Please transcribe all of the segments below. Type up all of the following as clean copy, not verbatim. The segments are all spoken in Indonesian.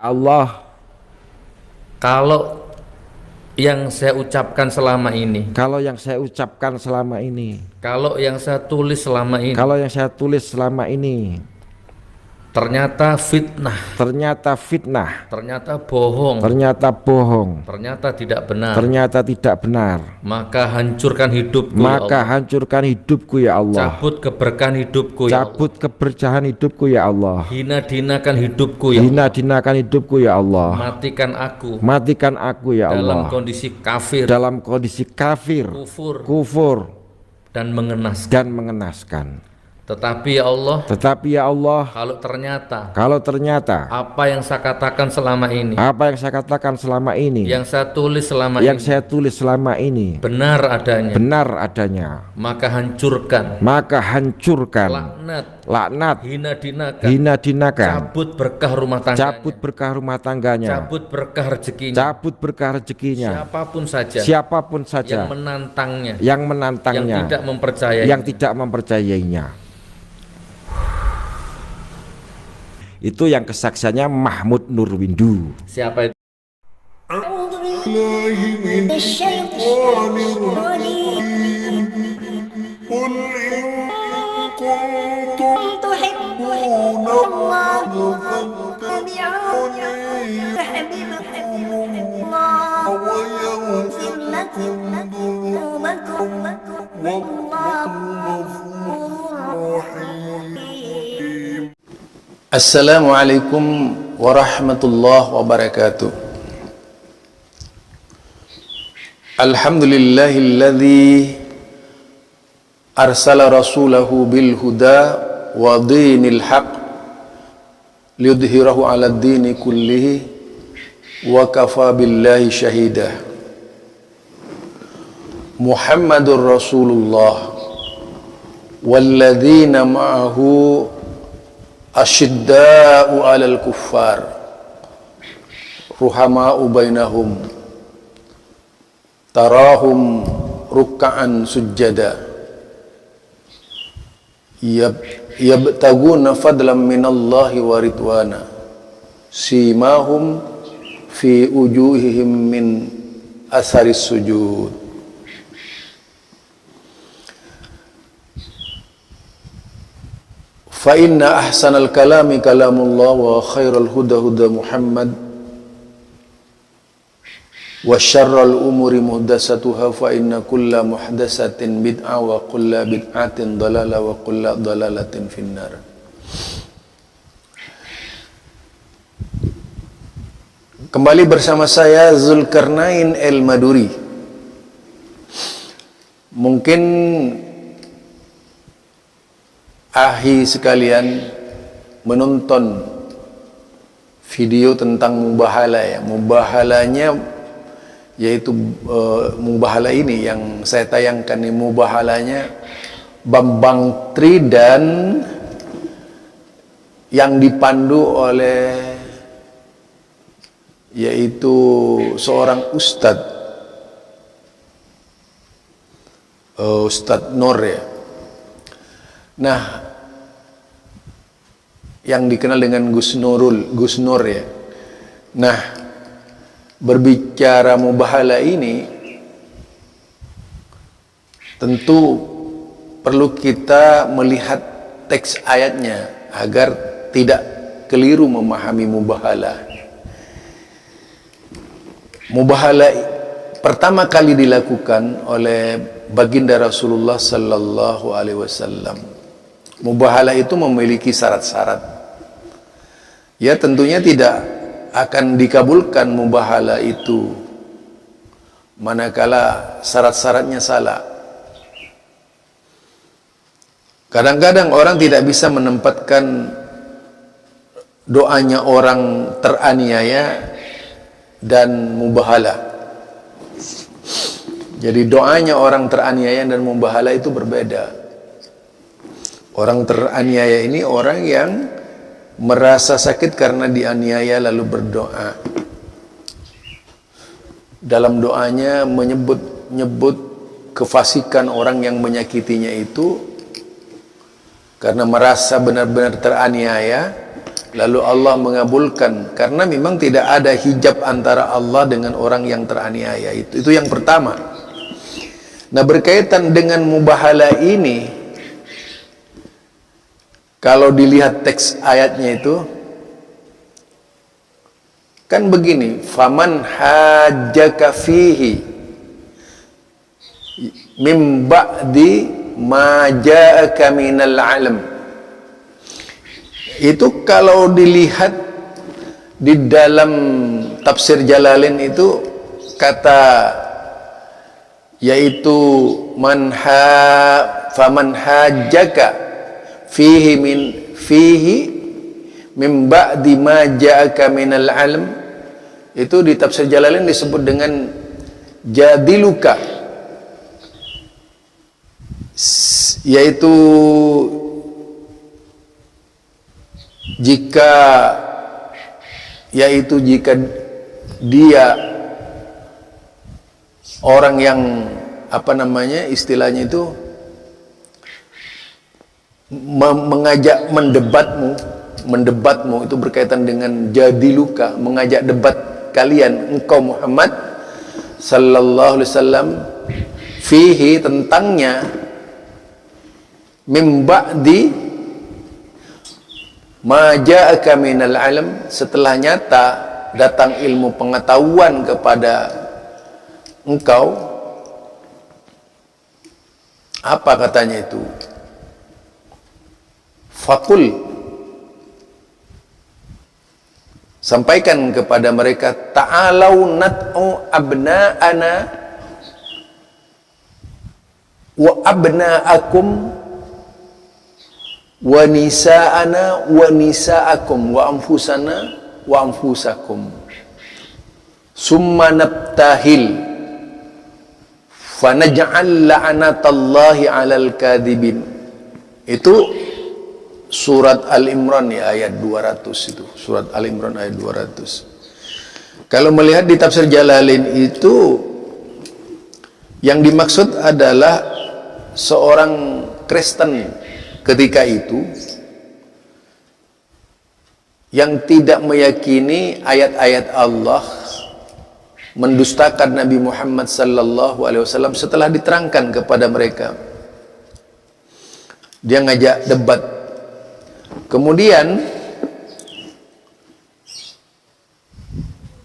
Allah, kalau yang saya ucapkan selama ini, kalau yang saya ucapkan selama ini, kalau yang saya tulis selama ini kalau yang saya tulis selama ini ternyata fitnah, ternyata fitnah, ternyata bohong, ternyata bohong, ternyata tidak benar, ternyata tidak benar, maka hancurkan hidupku ya maka Allah. hancurkan hidupku ya Allah. Cabut keberkahan hidupku ya Allah. Cabut keberkahan hidupku ya Allah. Hina-dinakan hidupku ya Allah. Hina-dinakan hidupku ya Allah. Matikan aku Matikan aku ya dalam Allah. kondisi kafir, Dalam kondisi kafir, kufur dan mengenaskan. dan mengenaskan. Tetapi ya Allah, Tetapi ya Allah, kalau ternyata apa yang saya katakan selama ini, yang saya katakan selama ini, yang saya tulis selama yang ini, saya tulis selama ini benar adanya, maka hancurkan, hancurkan, laknat, hina-dinakan, hina-dinakan, cabut berkah rumah tangganya, cabut berkah rumah tangganya, cabut berkah rezekinya, cabut berkah rezekinya, siapapun saja yang menantangnya, yang tidak mempercayai, yang tidak mempercayainya. Itu yang kesaksiannya Mahmud Nurwindu. Siapa itu? قل إن كنتم تحبون الله فاتبعوني يحببكم الله ويغفر لكم ذنوبكم والله غفور رحيم. Assalamualaikum warahmatullahi wabarakatuh. Alhamdulillahilladzi arsala rasulahu bil huda wa dinil haq liyudhhirahu 'alad dini kullihi wa kafa billahi syahida. Muhammadur Rasulullah walladzina ma'ahu asyidda'u 'alal kuffar ruhama'u bainahum tarahum ruk'an sujjada yabtaguna fadlan minallahi wa ridwana simahum fi wujuhihim min atharis sujud. Fa inna ahsanal kalami kalamullah wa khairal huda huda Muhammad wa syarral umuri muhdasatuha fa inna kulla muhdasatin bid'ah wa kulla bid'atin dalalah wa kulla dalalatin finnar. Kembali bersama saya Zulkarnain El-Maduri. Mungkin ahi sekalian menonton video tentang mubahala ya. Mubahalanya yaitu mubahala ini yang saya tayangkan ini mubahalanya Bambang Tri dan yang dipandu oleh yaitu seorang ustadz Ustadz Nur ya. Nah, yang dikenal dengan Gus Nur ya. Nah, berbicara mubahala ini tentu perlu kita melihat teks ayatnya agar tidak keliru memahami mubahala. Mubahala pertama kali dilakukan oleh baginda Rasulullah sallallahu alaihi wasallam. Mubahala itu memiliki syarat-syarat. Ya, tentunya tidak akan dikabulkan mubahala itu manakala syarat-syaratnya salah. Kadang-kadang orang tidak bisa menempatkan doanya orang teraniaya dan mubahala. Jadi doanya orang teraniaya dan mubahala itu berbeda. Orang teraniaya ini orang yang merasa sakit karena dianiaya lalu berdoa. Dalam doanya menyebut kefasikan orang yang menyakitinya itu karena merasa benar-benar teraniaya, lalu Allah mengabulkan, karena memang tidak ada hijab antara Allah dengan orang yang teraniaya. Itu yang pertama. Nah, berkaitan dengan mubahalah ini, kalau dilihat teks ayatnya itu kan begini, faman hajjaka fihi mim ba'di ma ja'aka minal ilm. Itu kalau dilihat di dalam tafsir Jalalain itu kata, yaitu faman hajjaka fihi min ba'di ma ja'aka minal ilm, itu di tafsir Jalalain disebut dengan jadiluka, yaitu jika dia orang yang istilahnya itu mengajak mendebatmu, itu berkaitan dengan jadiluka, mengajak debat kalian, engkau Muhammad sallallahu alaihi wasallam, fihi, tentangnya, mim ba'di ma ja'aka minal ilm, setelah nyata datang ilmu pengetahuan kepada engkau. Apa katanya itu? Fakul, sampaikan kepada mereka, ta'alau nat'u abna'ana wa abna'akum wa nisa'ana wa nisa'akum wa anfusana wa anfusakum summa nabtahil fanaj'al la'natallahi 'alal kadhibin. Itu surat Al-Imran ya, ayat 200 itu. Surat Al-Imran ayat 200. Kalau melihat di tafsir Jalalain itu, yang dimaksud adalah seorang Kristen ketika itu yang tidak meyakini ayat-ayat Allah, mendustakan Nabi Muhammad sallallahu alaihi wasallam setelah diterangkan kepada mereka. Dia ngajak debat. Kemudian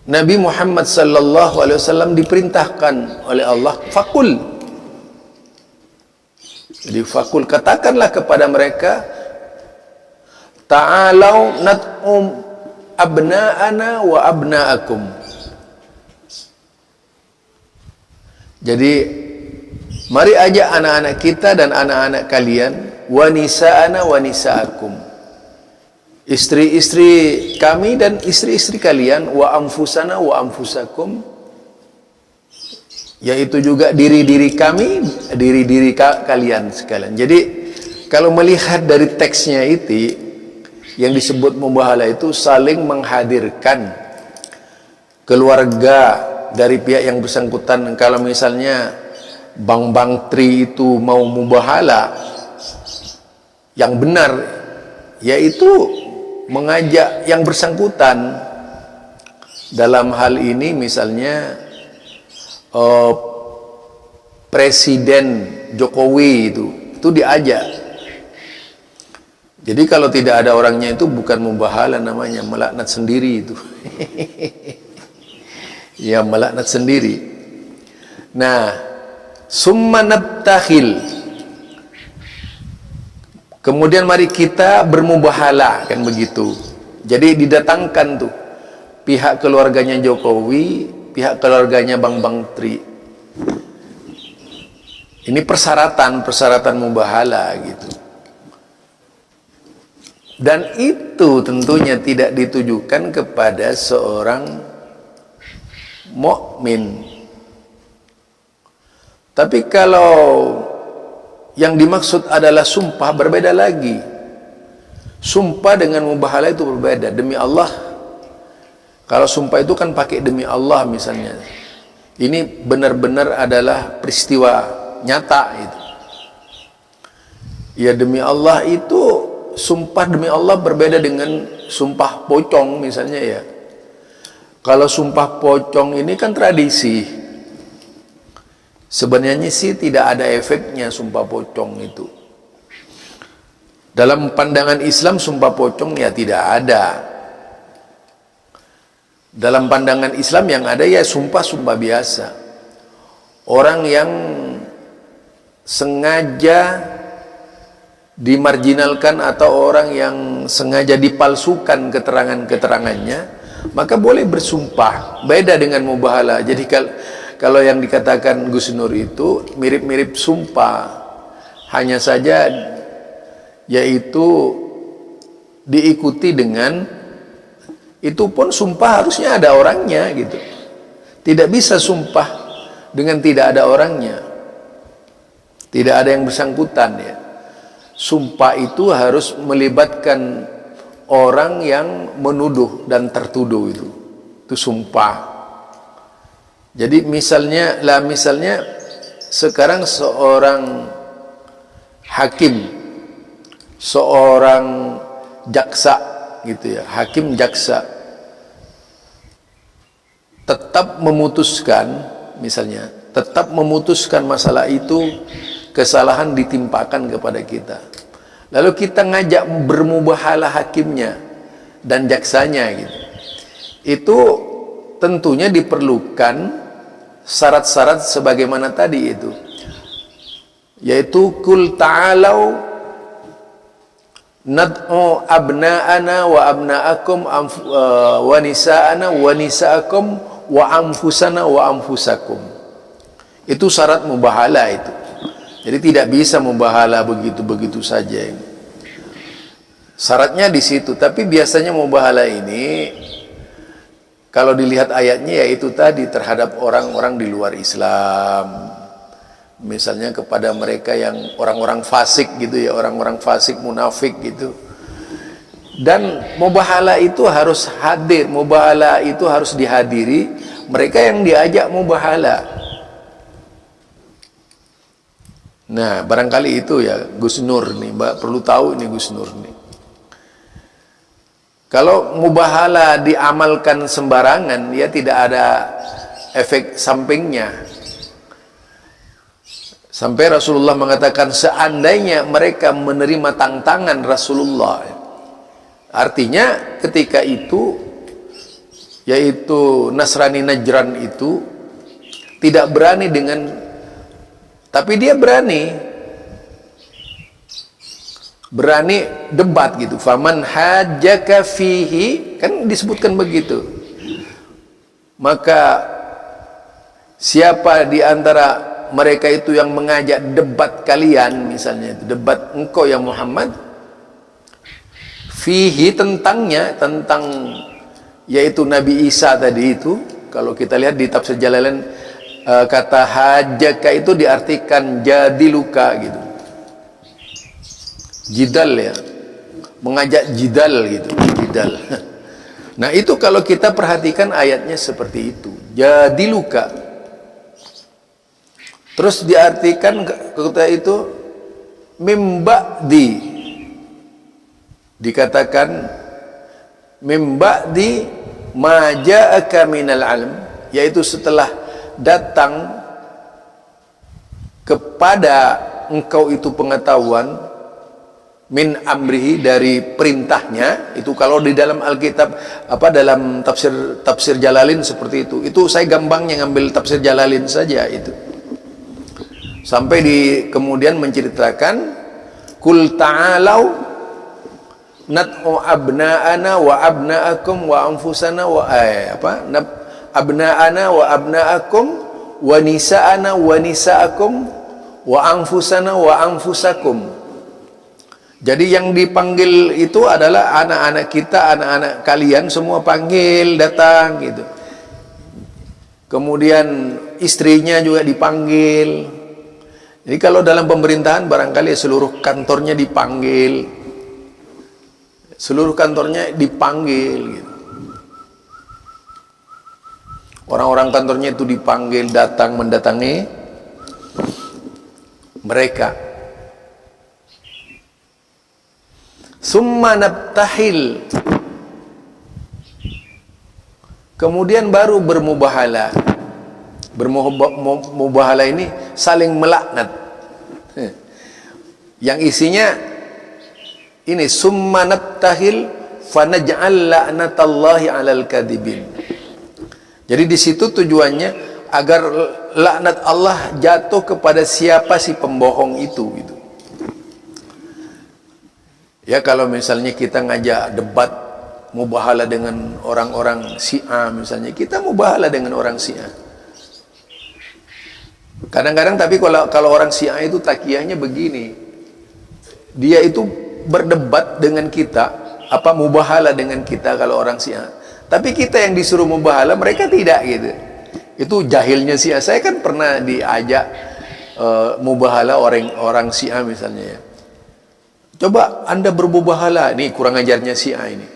Nabi Muhammad sallallahu alaihi wasallam diperintahkan oleh Allah, fakul. Jadi fakul, katakanlah kepada mereka, ta'alau nat'um abna'ana wa abna'akum. Jadi mari ajak anak-anak kita dan anak-anak kalian, wa nisa'ana wa nisa'akum, istri-istri kami dan istri-istri kalian, wa anfusana wa anfusakum, yaitu juga diri-diri kami, diri-diri kalian sekalian. Jadi kalau melihat dari teksnya itu, yang disebut mubahalah itu saling menghadirkan keluarga dari pihak yang bersangkutan. Kalau misalnya Bang Tri itu mau mubahalah, yang benar yaitu mengajak yang bersangkutan. Dalam hal ini misalnya Presiden Jokowi itu diajak. Jadi kalau tidak ada orangnya itu bukan mubahalah namanya, melaknat sendiri itu. Ya, melaknat sendiri. Nah, summa nabtakhil, kemudian mari kita bermubahalah, kan begitu. Jadi didatangkan tuh pihak keluarganya Jokowi, pihak keluarganya Bang Tri. Ini persyaratan mubahalah gitu. Dan itu tentunya tidak ditujukan kepada seorang mukmin. Tapi kalau yang dimaksud adalah sumpah, berbeda lagi. Sumpah dengan mubahalah itu berbeda. Demi Allah, kalau sumpah itu kan pakai demi Allah misalnya. Ini benar-benar adalah peristiwa nyata itu. Ya, demi Allah itu sumpah demi Allah berbeda dengan sumpah pocong misalnya ya. Kalau sumpah pocong ini kan tradisi. Sebenarnya sih tidak ada efeknya sumpah pocong itu. Dalam pandangan Islam sumpah pocong ya tidak ada. Dalam pandangan Islam yang ada ya sumpah-sumpah biasa. Orang yang sengaja dimarginalkan atau orang yang sengaja dipalsukan keterangan-keterangannya, maka boleh bersumpah. Beda dengan mubahalah. Jadi kalau yang dikatakan Gus Nur itu mirip-mirip sumpah, hanya saja yaitu diikuti dengan, itu pun sumpah harusnya ada orangnya gitu. Tidak bisa sumpah dengan tidak ada orangnya, tidak ada yang bersangkutan ya. Sumpah itu harus melibatkan orang yang menuduh dan tertuduh, itu sumpah. Jadi misalnya sekarang seorang hakim, seorang jaksa gitu ya, hakim jaksa tetap memutuskan, misalnya tetap memutuskan masalah itu, kesalahan ditimpakan kepada kita, lalu kita ngajak bermubahalah hakimnya dan jaksanya gitu. Itu tentunya diperlukan syarat-syarat sebagaimana tadi itu, yaitu kul ta'alau nad'u abna'ana wa abna'akum wa nisa'ana wa nisa'akum wa anfusana wa anfusakum. Itu syarat mubahalah itu. Jadi tidak bisa mubahalah begitu-begitu saja. Syaratnya di situ. Tapi biasanya mubahalah ini kalau dilihat ayatnya yaitu tadi terhadap orang-orang di luar Islam. Misalnya kepada mereka yang orang-orang fasik gitu ya, orang-orang fasik munafik gitu. Dan mubahalah itu harus hadir, mubahalah itu harus dihadiri mereka yang diajak mubahalah. Nah, barangkali itu ya Gus Nur nih, Mbak perlu tahu ini Gus Nur nih. Kalau mubahalah diamalkan sembarangan, ya tidak ada efek sampingnya. Sampai Rasulullah mengatakan seandainya mereka menerima tantangan Rasulullah, artinya ketika itu, yaitu Nasrani Najran itu tidak berani dengan, tapi dia berani debat gitu. Faman hajjaka fihi, kan disebutkan begitu. Maka siapa di antara mereka itu yang mengajak debat kalian, misalnya itu debat engkau ya Muhammad, fihi tentangnya, tentang yaitu Nabi Isa tadi itu. Kalau kita lihat di tafsir Jalalain, kata hajjaka itu diartikan jadiluka gitu, jidal ya, mengajak jidal gitu, jidal. Nah itu kalau kita perhatikan ayatnya seperti itu, jadiluka. Terus diartikan kata itu mimba'di, dikatakan mimba'di ma ja'aka minal ilm, yaitu setelah datang kepada engkau itu pengetahuan, min amrihi, dari perintahnya. Itu kalau di dalam Alkitab dalam tafsir Jalalain seperti itu. Itu saya gampangnya ngambil tafsir Jalalain saja itu. Sampai kemudian menceritakan kul ta'alau nad'u abna'ana wa abna'akum wa anfusana wa abna'ana wa abna'akum wa nisa'ana wa nisa'akum wa anfusana wa anfusakum. Jadi yang dipanggil itu adalah anak-anak kita, anak-anak kalian semua panggil datang gitu. Kemudian istrinya juga dipanggil. Jadi kalau dalam pemerintahan barangkali seluruh kantornya dipanggil, seluruh kantornya dipanggil gitu. Orang-orang kantornya itu dipanggil datang mendatangi mereka. Summa nabtahil. Kemudian baru bermubahala. Bermubahala ini saling melaknat. Yang isinya ini, summa nabtahil fanaj'al la'natallahi 'alal kadhibin. Jadi di situ tujuannya agar laknat Allah jatuh kepada siapa si pembohong itu gitu. Ya, kalau misalnya kita ngajak debat mubahala dengan orang-orang Syiah misalnya, kita mubahala dengan orang Syiah. Kadang-kadang tapi kalau orang Syiah itu takiyahnya begini. Dia itu berdebat dengan kita, mubahala dengan kita kalau orang Syiah. Tapi kita yang disuruh mubahala, mereka tidak gitu. Itu jahilnya Syiah. Saya kan pernah diajak mubahala orang Syiah misalnya ya. Coba Anda bermubahala, nih kurang ajarnya Syiah ini.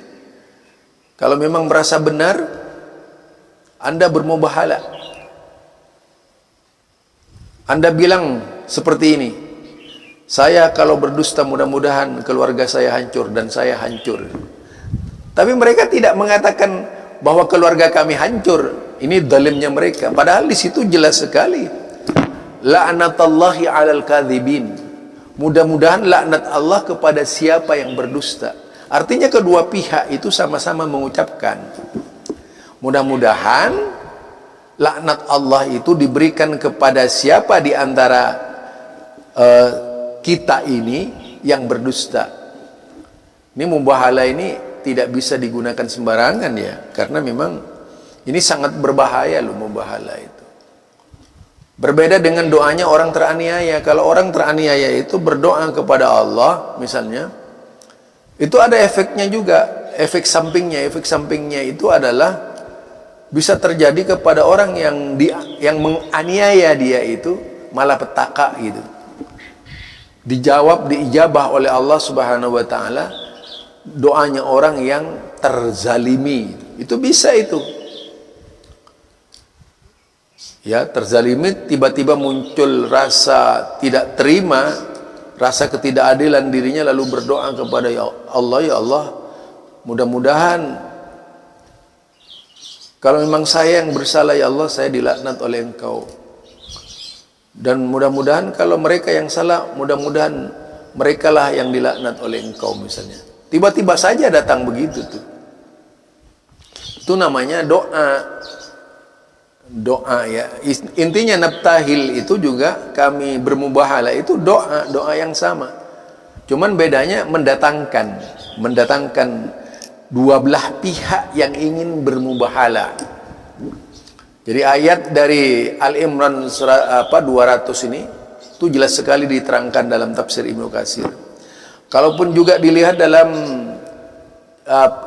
Kalau memang merasa benar, Anda bermubahala. Anda bilang seperti ini, saya kalau berdusta mudah-mudahan keluarga saya hancur dan saya hancur. Tapi mereka tidak mengatakan bahwa keluarga kami hancur. Ini zalimnya mereka. Padahal di situ jelas sekali. La'natallahi 'alal kadhibin. Mudah-mudahan laknat Allah kepada siapa yang berdusta. Artinya kedua pihak itu sama-sama mengucapkan, mudah-mudahan laknat Allah itu diberikan kepada siapa di antara kita ini yang berdusta. Ini mubahala ini tidak bisa digunakan sembarangan ya, karena memang ini sangat berbahaya loh mubahala itu. Berbeda dengan doanya orang teraniaya. Kalau orang teraniaya itu berdoa kepada Allah misalnya, itu ada efeknya juga, efek sampingnya. Efek sampingnya itu adalah bisa terjadi kepada orang yang menganiaya dia itu malah petaka gitu. Diijabah oleh Allah Subhanahu wa taala doanya orang yang terzalimi. Itu bisa itu. Ya, terzalimi tiba-tiba muncul rasa tidak terima, rasa ketidakadilan dirinya, lalu berdoa kepada ya Allah, mudah-mudahan kalau memang saya yang bersalah ya Allah, saya dilaknat oleh Engkau. Dan mudah-mudahan kalau mereka yang salah, mudah-mudahan merekalah yang dilaknat oleh Engkau misalnya. Tiba-tiba saja datang begitu tuh. Itu namanya doa. Doa ya. Intinya nabtahil itu juga kami bermubahala itu doa yang sama. Cuman bedanya mendatangkan dua belah pihak yang ingin bermubahala. Jadi ayat dari Al-Imran 200 ini itu jelas sekali diterangkan dalam tafsir Ibnu Katsir. Kalaupun juga dilihat dalam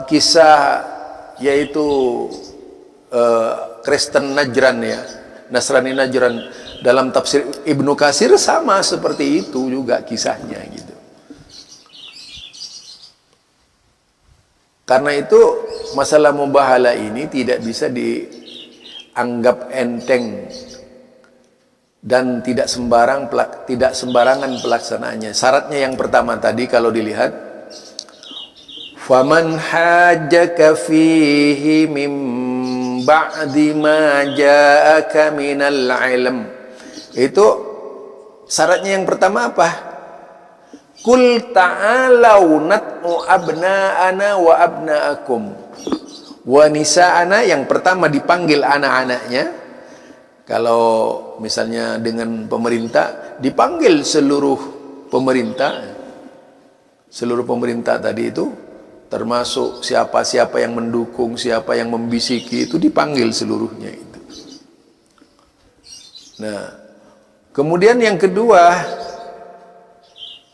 kisah yaitu Kristen Najran ya, Nasrani Najran, dalam tafsir Ibnu Katsir sama seperti itu juga kisahnya gitu. Karena itu masalah mubahala ini tidak bisa dianggap enteng dan tidak sembarangan pelaksanaannya. Syaratnya yang pertama tadi kalau dilihat, faman hajjaka fihi mim ba'di ma ja'aka minal ilm. Itu syaratnya yang pertama apa? Qul ta'alau nat'u abna'ana wa abna'akum wa nisa'ana. Yang pertama dipanggil anak-anaknya. Kalau misalnya dengan pemerintah dipanggil seluruh pemerintah. Seluruh pemerintah tadi itu termasuk siapa-siapa yang mendukung, siapa yang membisiki, itu dipanggil seluruhnya itu. Nah, kemudian yang kedua,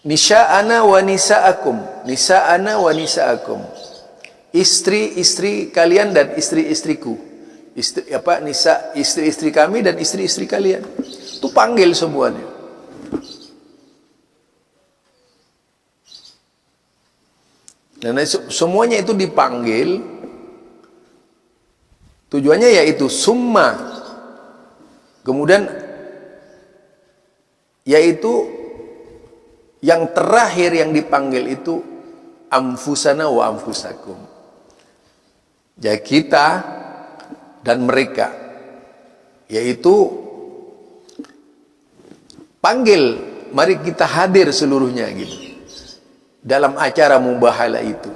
nisa'ana wa nisa'akum. Nisa'ana wa nisa'akum. Istri-istri kalian dan istri-istriku. Istri-istri kami dan istri-istri kalian. Itu panggil semuanya. Dan semuanya itu dipanggil, tujuannya yaitu summa, kemudian yaitu yang terakhir yang dipanggil itu anfusana wa anfusakum. Jadi kita dan mereka, yaitu panggil, mari kita hadir seluruhnya gitu dalam acara mubahalah itu.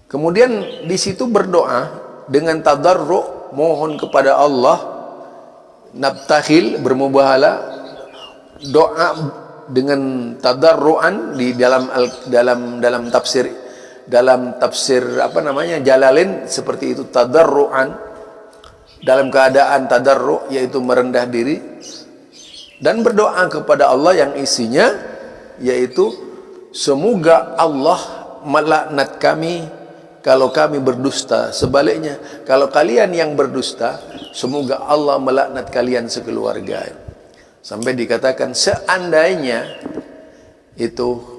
Kemudian di situ berdoa dengan tadarru', mohon kepada Allah, nabtakhil, bermubahalah, doa dengan tadarruan di dalam tafsir apa namanya Jalalain seperti itu, tadarruan dalam keadaan tadarru, yaitu merendah diri, dan berdoa kepada Allah yang isinya yaitu semoga Allah melaknat kami kalau kami berdusta, sebaliknya kalau kalian yang berdusta semoga Allah melaknat kalian sekeluarga. Sampai dikatakan seandainya itu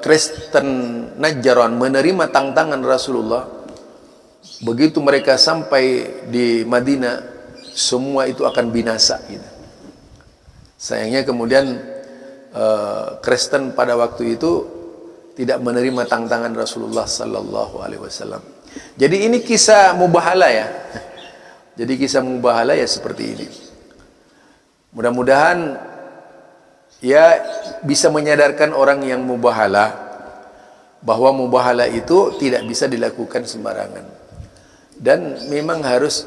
Kristen Najran menerima tantangan Rasulullah, begitu mereka sampai di Madinah semua itu akan binasa gitu. Sayangnya kemudian Kristen pada waktu itu tidak menerima tantangan Rasulullah sallallahu alaihi wasallam. Jadi ini kisah mubahalah ya. Jadi kisah mubahalah ya seperti ini. Mudah-mudahan ya bisa menyadarkan orang yang mubahalah bahwa mubahalah itu tidak bisa dilakukan sembarangan. Dan memang harus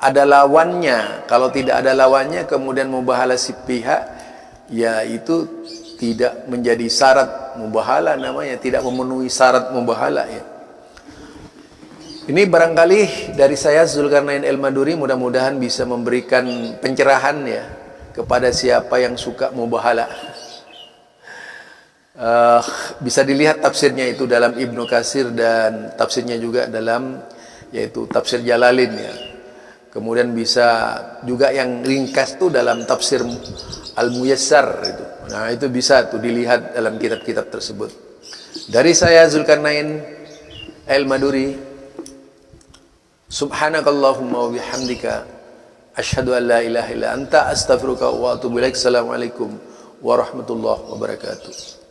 ada lawannya. Kalau tidak ada lawannya kemudian mubahalah si pihak, ya itu tidak menjadi syarat mubahalah namanya, tidak memenuhi syarat mubahalah ya. Ini barangkali dari saya Zulkarnain El-Maduri, mudah-mudahan bisa memberikan pencerahan ya kepada siapa yang suka mubahalah. Bisa dilihat tafsirnya itu dalam Ibnu Katsir dan tafsirnya juga dalam yaitu tafsir Jalalain ya. Kemudian bisa juga yang ringkas tuh dalam tafsir Al-Muyassar itu. Nah, itu bisa tuh dilihat dalam kitab-kitab tersebut. Dari saya Zulkarnain El-Maduri, subhanakallahumma wa bihamdika asyhadu an la ilaha illa anta astaghfiruka wa atubu ilaik. Assalamualaikum warahmatullahi wabarakatuh.